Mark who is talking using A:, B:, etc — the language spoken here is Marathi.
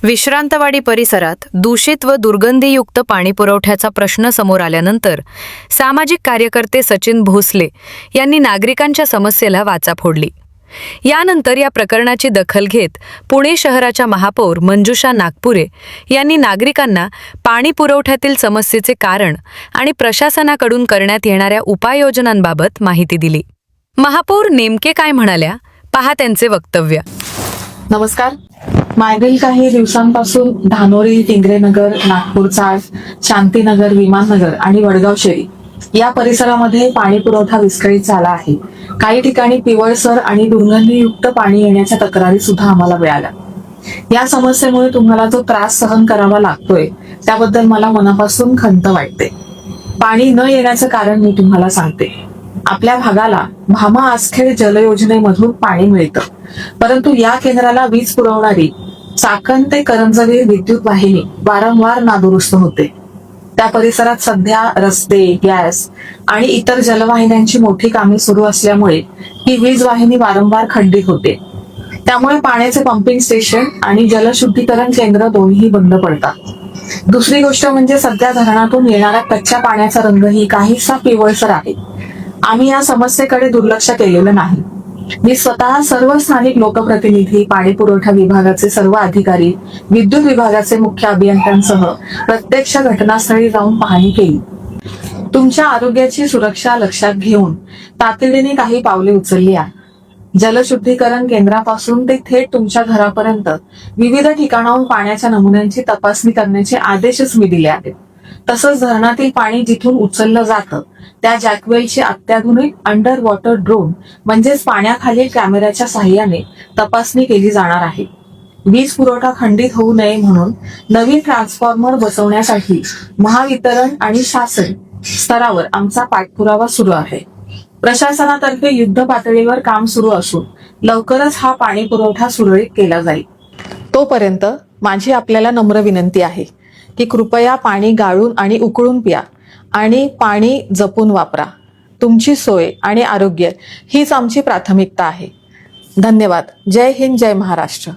A: विश्रांतवाडी परिसरात दूषित व दुर्गंधीयुक्त पाणी पुरवठ्याचा प्रश्न समोर आल्यानंतर सामाजिक कार्यकर्ते सचिन भोसले यांनी नागरिकांच्या समस्येला वाचा फोडली। यानंतर या प्रकरणाची दखल घेत पुणे शहराच्या महापौर मंजुषा नागपुरे यांनी नागरिकांना पाणी पुरवठ्यातील समस्येचे कारण आणि प्रशासनाकडून करण्यात येणाऱ्या उपाययोजनांबाबत माहिती दिली। महापौर नेमके काय म्हणाल्या, पहा त्यांचे वक्तव्य।
B: नमस्कार। मागील काही दिवसांपासून धानोरी, टिंगरेनगर, नागपूर चाळ, शांतीनगर, विमाननगर आणि वडगाव शेरी या परिसरामध्ये पाणी पुरवठा विस्कळीत झाला आहे। काही ठिकाणी पिवळसर आणि दुर्गंधीयुक्त पाणी येण्याच्या तक्रारी सुद्धा आम्हाला मिळाल्या। या समस्येमुळे तुम्हाला जो त्रास सहन करावा लागतोय त्याबद्दल मला मनापासून खंत वाटते। पाणी न येण्याचं कारण मी तुम्हाला सांगते। आपल्या भागाला भामा आसखेड जलयोजनेमधून पाणी मिळतं, परंतु या केंद्राला वीज पुरवणारी चाकण ते करंजवे विद्युत वाहिनी वारंवार नादुरुस्त होते। त्या परिसरात सध्या रस्ते, गॅस आणि इतर जलवाहिन्यांची मोठी कामे सुरू असल्यामुळे ही वीज वाहिनी वारंवार खंडित होते। त्यामुळे पाण्याचे पंपिंग स्टेशन आणि जलशुद्धीकरण केंद्र दोन्ही बंद पडतात। दुसरी गोष्ट म्हणजे सध्या धरणातून येणाऱ्या कच्च्या पाण्याचा रंगही काहीसा पिवळसर आहे। आम्ही या समस्येकडे दुर्लक्ष केलेलं नाही। मी स्वतः सर्व स्थानिक लोकप्रतिनिधी, पाणी पुरवठा विभागाचे सर्व अधिकारी, विद्युत विभागाचे मुख्य अभियंत्यांसह प्रत्यक्ष घटनास्थळी जाऊन पाहणी केली। तुमच्या आरोग्याची सुरक्षा लक्षात घेऊन तातडीने काही पावले उचलली आहेत। जलशुद्धीकरण केंद्रापासून ते थेट तुमच्या घरापर्यंत विविध ठिकाणाहून पाण्याच्या नमुन्यांची तपासणी करण्याचे आदेशच मी दिले आहेत। तसंच धरणातील पाणी जिथून उचललं जातं त्या जॅकवेलची अत्याधुनिक अंडर वॉटर ड्रोन म्हणजेच पाण्याखालील कॅमेऱ्याच्या साहाय्याने तपासणी केली जाणार आहे। वीज पुरवठा खंडित होऊ नये म्हणून नवीन ट्रान्सफॉर्मर बसवण्यासाठी महावितरण आणि शासन स्तरावर आमचा पाठपुरावा सुरू आहे। प्रशासनातर्फे युद्ध पातळीवर काम सुरू असून लवकरच हा पाणी पुरवठा सुरळीत केला जाईल। तोपर्यंत माझी आपल्याला नम्र विनंती आहे की कृपया पाणी गाळून आणि उकळून प्या आणि पाणी जपून वापरा। तुमची सोय आणि आरोग्य हीच आमची प्राथमिकता आहे। धन्यवाद। जय हिंद, जय महाराष्ट्र।